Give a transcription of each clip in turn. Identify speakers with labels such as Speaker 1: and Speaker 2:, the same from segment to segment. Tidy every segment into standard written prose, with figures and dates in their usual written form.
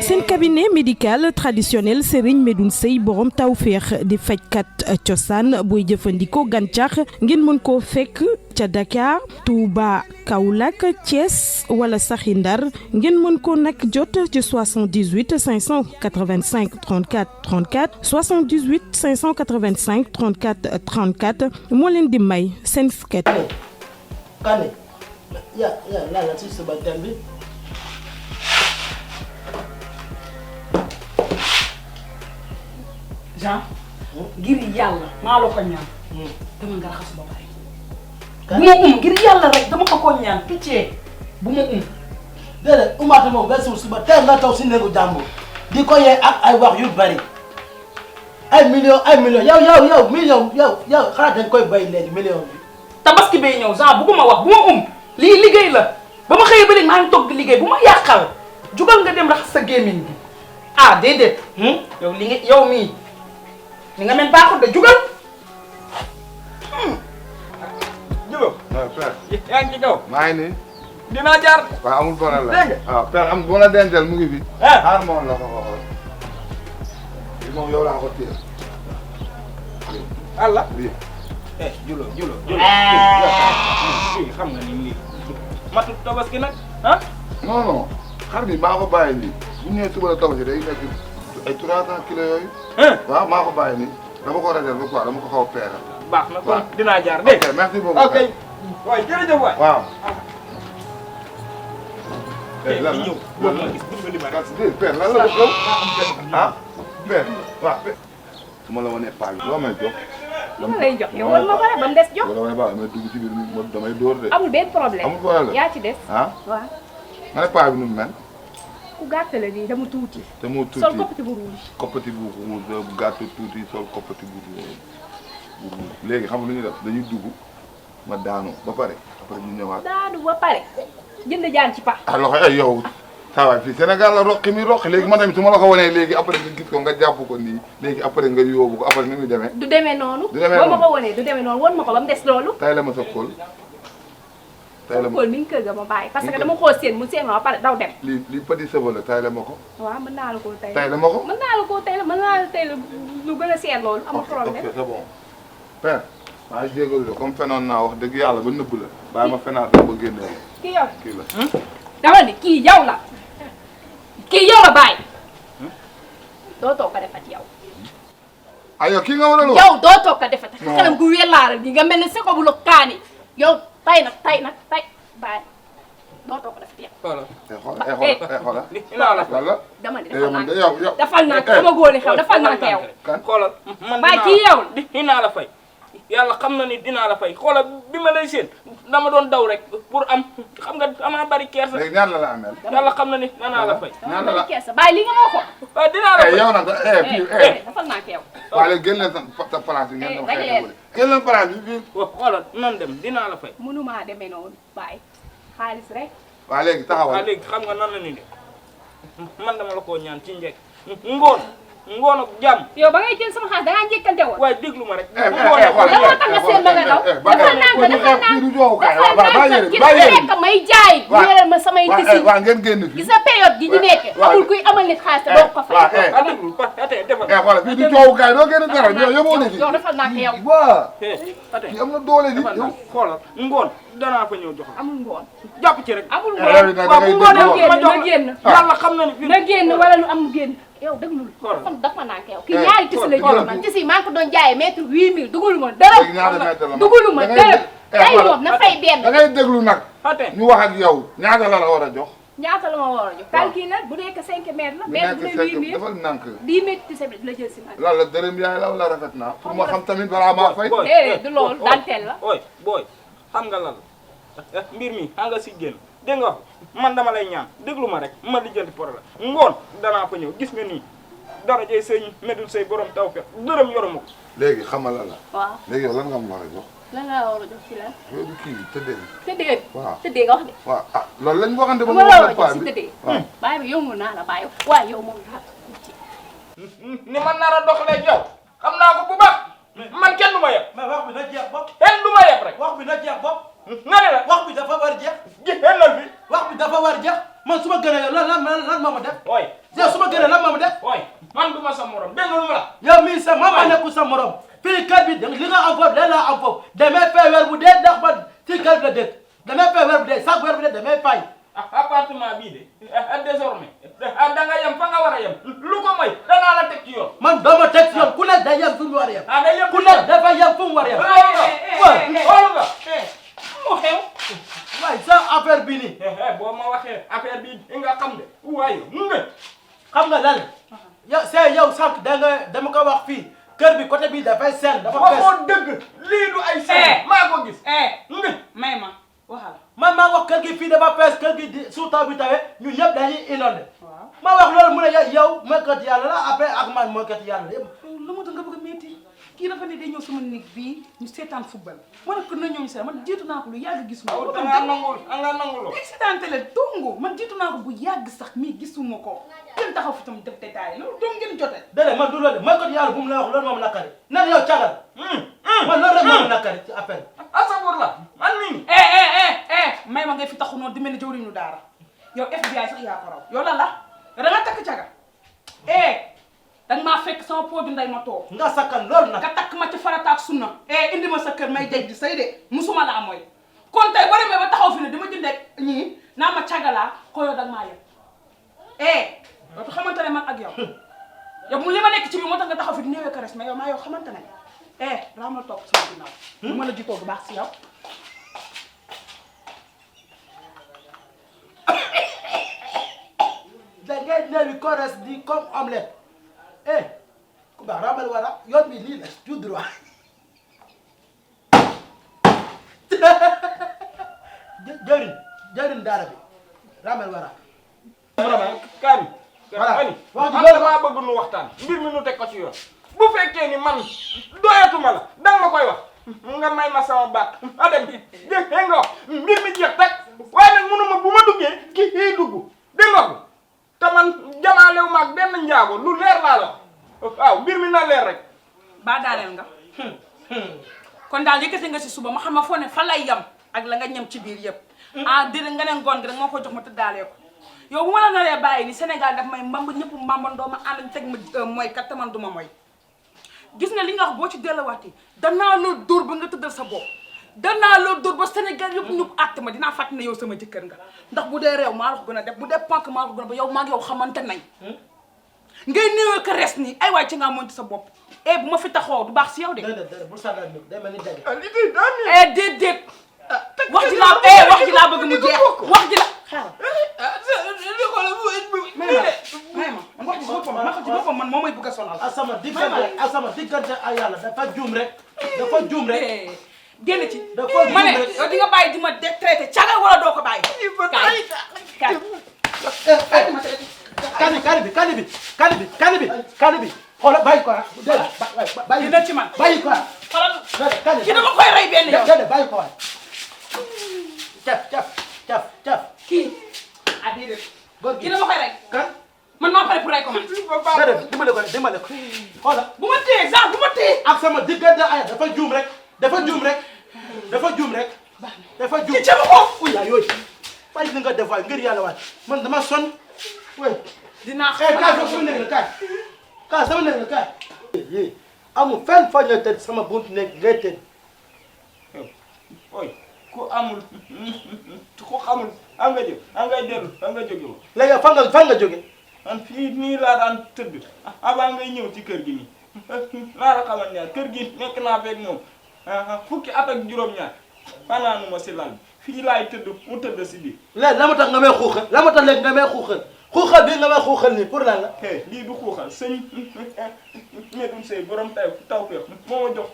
Speaker 1: seen cabinet médical traditionnel Serigne Medoune Sey borom tawféex di fajkat cosaan booy jëfandikoo gàncax ngeen mën koo fekk ca Dakar Touba Kaolack Thiès wala saxi Ndar ngeen mën ko nag jot ci 78 585 34 34 78 585 34 34 moo leen di may seen sket.
Speaker 2: Kane ya la ci suba tembi
Speaker 3: Jean ngir yàlla maa la ko ñaan dama nga raxas ba pare bu ma ngir yàlla rek dama ko ñaan pitié bu ma
Speaker 2: déedéet umaata moom nga suba tey nga taw si néegu jàmbur di ko yee ak ay wax yu bari ay millions yow million yow xanaa dañ koy bay léegi million bi
Speaker 3: tabaski bay ñëw Jean bugguma wax bu ma lii liggéey la ba ma xëyee ba léegi maa ngi toog di liggéey bu ma yàqal jugal nga dem raxas sa gémmiñ bi ah déedéet yow li nga yow mii li nga mel baaxul de jugal.
Speaker 4: Julo. waaw père. yaa ngi ci kaw. maa ngi nii.
Speaker 3: dinaa jaar.
Speaker 4: waaw amul problème la.
Speaker 3: dégg nga
Speaker 4: waaw père am bu la dencal mu ngi fi. xaar ma woon la ko xool. bi moom yow laa ko téye.
Speaker 3: Allah.
Speaker 4: bii.
Speaker 3: Julo. xam nga ni lii matut tabaski nag ah.
Speaker 4: non xar bi maa ko bàyyi nii bu ñëwee suba la tabaski day nekk ay 300 kilos yooyu. waaw maa ko bàyyi nii dama ko réservé quoi dama ko xaw a peeral.
Speaker 3: baax na kon dinaa jaar dégg nga.
Speaker 4: ok merci beaucoup.
Speaker 3: ok waay jërëjëf waay.
Speaker 4: waaw.
Speaker 3: lan la ñëw loolu la gis dimbali ma rek.
Speaker 4: père lan la def yow ah père waaw père. su ma la wanee paa bi loo may jox.
Speaker 5: lu ma lay jox yow war ma ko rek ba mu des jox.
Speaker 4: wala may baax damay dugg ci biir damay dóor de.
Speaker 5: amul benn problème
Speaker 4: amul problème
Speaker 5: yaa ci des.
Speaker 4: ah
Speaker 5: waaw.
Speaker 4: nga ne paa bi nu mu mel.
Speaker 5: ku gàtt la nii dama tuuti.
Speaker 4: te mu tuuti
Speaker 5: sol koppati bu rouge.
Speaker 4: koppati bu rouge bu gàtt tuuti sol koppati bu rouge léegi xam nga lu ñuy def dañuy dugg ma daanu ba pare après ñu ñëwaat.
Speaker 5: daanu ba pare jënd jaan ci pax.
Speaker 4: ah loxo ay yow saa waay fii Sénégal la roqi mi roqi léegi man tamit su ma la ko wanee léegi après nga gis ko nga jàpp ko nii léegi après nga yóbbu ko après ni muy demee.
Speaker 5: du demee noonu.
Speaker 4: du demee noonu
Speaker 5: boo ma ko wanee du demee noonu wan ma ko ba mu des loolu.
Speaker 4: tay la ma sa kóol. tay la ma
Speaker 5: kóol mi ngi kër ga ma bàyyi parce que dama koo séen mu séen ma ba pare daw dem.
Speaker 4: lii petit sebo la tay la ma ko.
Speaker 5: waaw mën naa la koo tey.
Speaker 4: tay la ma ko.
Speaker 5: mën naa la koo tey la mën naa la tey la lu gën a seet loolu amul problème.
Speaker 4: ok c'est bon père maa ngi jégalu de comme fenoon naa wax dëgg yàlla ba nëbb la bàyyi ma fenaat la ba génnee.
Speaker 5: kii yow
Speaker 4: kii la.
Speaker 5: dama ni kii yow la kii yow la bàyyi dootoo ko defati yow.
Speaker 4: aywa kii nga waroon wax
Speaker 5: yow dootoo ko defati. xelam gu wellaaral gi nga mel ne seko bu la kaani yow tay nag bàyyi dootoo ko defati yow.
Speaker 4: xoolal xoolal.
Speaker 5: dama ni
Speaker 4: yow
Speaker 5: dafal naa ko sama góor ni xew dafal naa ko yow.
Speaker 3: xoolal man
Speaker 5: bàyyi kii yow la
Speaker 3: dinaa la fay yàlla xam na ni dinaa la fay xoolal bi ma lay séen dama doon daw rek pour am xam nga amaa bari kersa.
Speaker 4: léegi ñaan la amel.
Speaker 3: yàlla xam na ni danaa la fay.
Speaker 4: ñaan la
Speaker 5: kersa bàyyi li nga ma waxoon.
Speaker 3: waaw dinaa la fay
Speaker 4: yow nag
Speaker 5: dafal naa ko yow.
Speaker 4: waaw léegi génn leen sa place yi ngeen dem xeetu génn leen place bi fii.
Speaker 3: xoolal nan dem dinaa la fay.
Speaker 5: mënumaa demee noonu bàyyi xaalis rek.
Speaker 4: waaw léegi taxawal
Speaker 3: waaw léegi xam nga nan la ni de man dama la koo ñaan ci njëkk ngoon ak jàmm.
Speaker 5: yow ba ngay jël sama xaalis da ngaa njëkkante woon.
Speaker 3: waaye déglu ma rek.
Speaker 5: lan moo tax nga seen ba nga daw. defal naa ko may jaay. ñu ma samay tisi.
Speaker 4: waaw ngeen génn fii
Speaker 5: gis nga période gi ñu nekk. amul kuy amal nit xaalis te doo ko fay.
Speaker 4: voilà fii du joowukaay doo génn dara yow yóbboo na fi.
Speaker 5: yow defal naa ko yow.
Speaker 4: waaw kii am na doole di yow.
Speaker 3: xoolal ngoon danaa fa ñëw jox
Speaker 5: amul ngoon.
Speaker 3: jàpp ci rek.
Speaker 5: amul ngoon waaw bu ngoon na génn.
Speaker 3: yàlla xam na ni
Speaker 5: na génn wala lu am génn. yow déglul kon dafa naa ko yow kii ñaari tisi la jël man tisi maa ngi ko doon jaayee mètre 8000 dugaluma dërëm dugaluma dërëm tey moom na fay benn
Speaker 4: da ngay déglu nag ñu wax ak yow ñaata la war a jox
Speaker 5: ñaata la ma war a jox calcul la bu nekk 5 mètres la mètre bu ne 8000
Speaker 4: defal nànk
Speaker 5: 10 mètres tisi la jël si man
Speaker 4: lan la dërëm yaay la wala rafet naa pour ma xam tamit balaa maa fay
Speaker 5: du loolu danteel la
Speaker 3: ooy booy xam nga lan mbir mi xam nga si génn dégg nga man dama lay ñaan déglu ma rek ma lijjanti problème ngoon danaa fa ñëw gis nga nii dara jëy sëñ Medoune Sey borom tawfeex dërëm yoruma ko.
Speaker 4: léegi xamal la la.
Speaker 5: waaw
Speaker 4: léegi yow lan nga am war a jox.
Speaker 5: lan laa war a jox ci lan.
Speaker 4: yow du kii tëddee.
Speaker 5: tëddee
Speaker 4: waaw
Speaker 5: tëddee nga wax de.
Speaker 4: waaw ah loolu lañ waxante ba
Speaker 5: ma la war a jox si tëddee. bàyyi bi yow mu naa la bàyyi waaye yow moom laa
Speaker 3: ni man nar a doxalee yow xam naa ko bu baax man kenn du ma yeb.
Speaker 2: mais wax bi na jeex bopp.
Speaker 3: kenn du ma yeb rek.
Speaker 2: wax bi na jeex bopp.
Speaker 3: nga ne la
Speaker 2: wax bi dafa war jeex.
Speaker 3: génnal fi.
Speaker 2: wax bi dafa war jeex man su ma gënee yow lan moo ma def.
Speaker 3: ooy
Speaker 2: yow su ma gënee lan moo ma def.
Speaker 3: ooy man du ma sa morom dégg nga lu ma la.
Speaker 2: yow mii sa ma nekkul sa morom fii kër bi li nga am foofu léegi laa am foofu damay fay weer bu dee ndax man fii kër bi la dëkk damay fay weer bu dee chaque weer bu dee damay fay.
Speaker 3: appartement bii de désormais da nga yem fa nga war a yem lu ko may danaa la teg ci yoon.
Speaker 2: man doo ma teg ci yoon ku nekk day yem fu mu war a yem.
Speaker 3: day yem
Speaker 2: ku nekk dafa yem fu mu war a yem.
Speaker 3: xoolu nga moo xew.
Speaker 2: waaye sa affaire bi nii.
Speaker 3: boo ma waxee affaire bi nga xam de waaye mun nga.
Speaker 2: xam nga lan yow sànq dama ko wax fii kër bi côté bi dafay seen dafa fees.
Speaker 3: waxoo dëgg lii du ay seen. maa ko gis.
Speaker 6: may ma waxal.
Speaker 2: man maa wax kër gi fii dafa fees kër gi di su taw bi tawee ñun ñëpp dañuy inondé.
Speaker 6: waaw
Speaker 2: ma wax loolu mu ne yow moykat yàlla la après ak man moykat yàlla la yëpp.
Speaker 6: lu ma tax nga bëgg a métti kii dafa ne day ñëw sama néeg bii ñu seetaan football ma ne ko na ñëw ñu seetaan man jiitu naa ko lu yàgg gisuma ko.
Speaker 3: da nga nangul
Speaker 6: day seetaan télé dongo man jiitu naa ko bu yàgg sax mii gisuma ko ngeen taxaw fi tam def détail loolu doom ngeen jote.
Speaker 2: déedéet man du loolu de moykat yàlla bu mu la wax loolu moom nakari nan yow cagal. man loolu rek moom nakari ci appel.
Speaker 3: asabur la man mii.
Speaker 6: may ma ngay fi taxu noonu di mel ni jawriñu daara yow FBI sax yaa ko raw yow lan la da nga takk caga danga maa fekk sama pooju nday ma toog
Speaker 2: nga sakkan loolu nag.
Speaker 6: nga takk ma ci farata ak sunna indi ma sa kër may jeg di say de musuma laa mooy kon tey boo demee ba taxaw fi ne dama jëndee ñii naa ma cagalaa ko yow danga maa yem dootu xamante ne man ak yow yow mu li ma nekk ci biir moo tax nga taxaw fi di néewee kares mais yow maa yow xamante ne raam la toog sama ginnaaw lu ma la jitoo bu baax si yow
Speaker 2: da ngay neewi kores di comme omelette ku baax rabal wara yoon bi lii la tout droit jëriñ daara bi rabal wara
Speaker 3: Kaani.
Speaker 2: voilà
Speaker 3: wax ji damaa bëgg nu waxtaan mbir mi nu teg ko ci yoon bu fekkee ni man doyatuma la danga ma koy wax nga may ma sama baat a dem dégg nga wax mbir mi jeex teg waaye nag mënuma bu ma duggee kii dugg dégg nga ko te man jamaalewu ma ak benn njaago lu leer laa la waaw mbir mi na leer rek.
Speaker 6: baa daaneel nga kon daal yëkkati nga si suba ma xam ma foo ne fa lay yam ak la nga ñam ci biir yëpp déedéet nga ne ngoon gi rek moo ko jox ma tëddaalee ko yow bu ma la naree bàyyi ni Sénégal daf may mbamb ñëpp mbambandoo ma ànd teg ma mooy kat te man du ma mooy gis nga li nga wax boo ci delluwaatee danaa la dóor ba nga tëddal sa bopp danaa la dóor ba Sénégal yëpp ñu àtt ma dinaa fàttali ne yow sama jëkkër nga ndax bu dee réew maa la ko gën a def bu dee ponk maa la ko gën a ba yow maa ngi yow xamante nañ ngay néewee ko res nii ay waay ci ngaa monti sa bopp bu ma fi taxaw du baax si yow de.
Speaker 2: déedéet bu sànni ak day mel ni daje.
Speaker 6: déedéet wax ji laa bëgg mu jeex wax ji la xaaral. wax ji boppam man moo may bëgg a sonal.
Speaker 2: asama diggante ak yàlla dafa juum rek.
Speaker 6: génn ci.
Speaker 2: dafa juum
Speaker 6: ma ne
Speaker 2: rek
Speaker 6: yow di nga bàyyi di ma traité caga wala doo ko bàyyi.
Speaker 2: kani bi xoolal bàyyi ko ah.
Speaker 6: bàyyi dina ci man
Speaker 2: bàyyi ko ah.
Speaker 6: xoolal ki dama koy rey benn yow.
Speaker 2: déedéet bàyyi ko waay. caf.
Speaker 6: kii déedéet.
Speaker 2: góor gi
Speaker 6: ki dama koy rey.
Speaker 2: kan.
Speaker 6: man maa pare pour rey ko man.
Speaker 2: déedéet dimbale ko xoolal.
Speaker 6: bu ma téye sax bu ma téye.
Speaker 2: ak sama diggante ay dafa juum rek.
Speaker 6: ki ca ma ko.
Speaker 2: uy yooyu bàyyi li nga def waay ngir yàlla waay man dama sonn waay.
Speaker 6: dinaa
Speaker 2: kaay sama néeg la kaay sama néeg la kaay. amul fenn fa ñu tëdd sama buntu néeg ngay tëdd.
Speaker 3: oy ku amul ku xamul am nga dellu am nga jóge woon.
Speaker 2: léegi fan nga jóge.
Speaker 3: man fii nii laa daan tëdd avant ngay ñëw ci kër gi nii naa la xamal ñaar kër gi nekk naa fekk moom fukki at ak juróom-ñaar fanaanu ma si lal fii laay tëdd mu tëdd si biir.
Speaker 2: léegi la ma tax nga may xuuxal la ma tax léegi nga may xuuxal bi nga may xuuxal nii pour lan la.
Speaker 3: lii du xuuxal sëñ Medoune Seye borom taw feex moo ma jox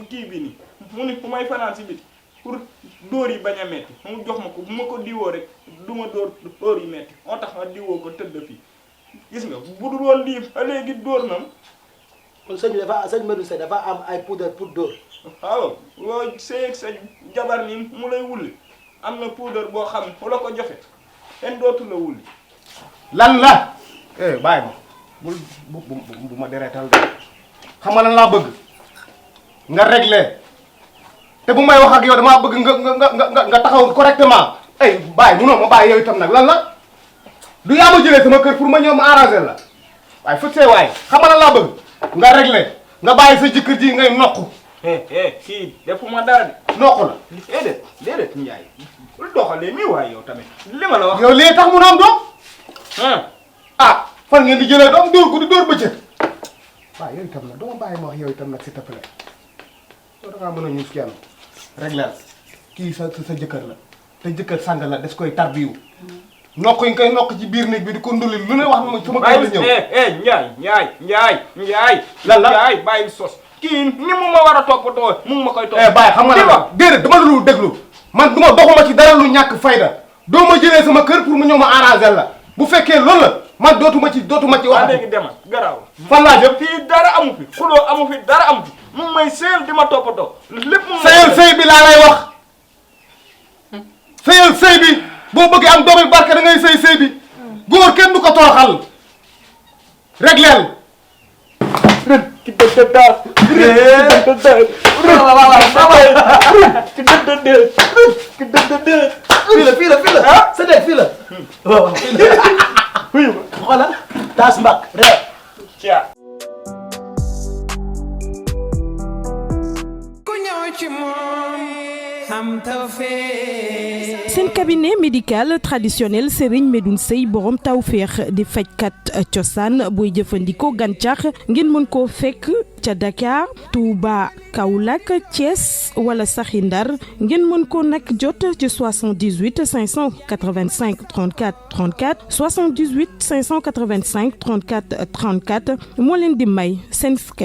Speaker 3: kii bi nii mu ni fu may fanaan si biti pour dóor yi bañ a metti mu jox ma ko bu ma ko diwoo rek du ma dóor yi metti moo tax ma diwoo ko tëdd fii gis nga bu dul woon lii ba léegi dóor na ma.
Speaker 2: kon sëñ Medoune Seye dafa am ay poudre pour dóor.
Speaker 3: waaw loo sëy ak sa jabar ni mu lay wulli am na poudre boo xam ne fu la ko joxe kenn dootu la wulli.
Speaker 7: lan la bàyyi ma bu ma deretal de xam nga lan laa bëgg nga réglé te bu may wax ak yow damaa bëgg nga taxaw correctement ay bàyyi munoo ma bàyyi yow itam nag lan la du yaa ma jëlee sama kër pour ma ñëw ma arranger la waaye fu see waaye xam nga lan laa bëgg nga réglé nga bàyyi sa jëkkër ji ngay nokku.
Speaker 8: kii defuma dara de.
Speaker 7: nokku la.
Speaker 8: déedéet Ndiaye lu doxalee nii waaye yow tamit li ma la wax.
Speaker 7: yow lii tax mu am doom. ah fan ngeen di jëlee doom dóor ko di dóor bëccëg. waaw yow itam nag dama bàyyi ma wax yow itam nag s'il te plaît yow da ngaa mën a ñuus kenn réglé kii sa jëkkër la te jëkkër sàng la des koy tarbiyu nokk yi nga koy nokk ci biir néeg bi di ko ndulli lu ne wax na ma sama kër la ñëw.
Speaker 8: Ndiaye.
Speaker 7: lan la
Speaker 8: Ndiaye bàyyi sos. kii ni mu ma war a toppatoo mu ma koy topp.
Speaker 7: bàyyi xam nga la déedéet dama la déglu man du ma doxuma ci dara lu ñàkk fayda doo ma jëlee sama kër pour mu ñëw ma arranger la bu fekkee loolu la man dootuma ci wax.
Speaker 8: léegi demal garaaw.
Speaker 7: fan laa jëm
Speaker 8: fii dara amu fi xuloo amu fi dara amu fi mu ngi may seel di ma toppatoo lépp mu.
Speaker 7: sëy bi laa lay wax sëy bi boo bëggee am doomi barke da ngay sëy bi góor kenn du ko toroxal régleel.
Speaker 2: fii la sa dëkk fii la waaw fii la xoolal taas mbak reer
Speaker 1: seen cabinet médical traditionnel Serigne Medoune Seye borom tawféex di fajkat cosaan booy jëfandikoo gàncax ngeen mën koo fekk ca Dakar Touba Kaolack Thiès wala saxi Ndar ngeen mën ko nag jot ci 78 585 34 34 78 585 34 34 moo leen di may seen sketch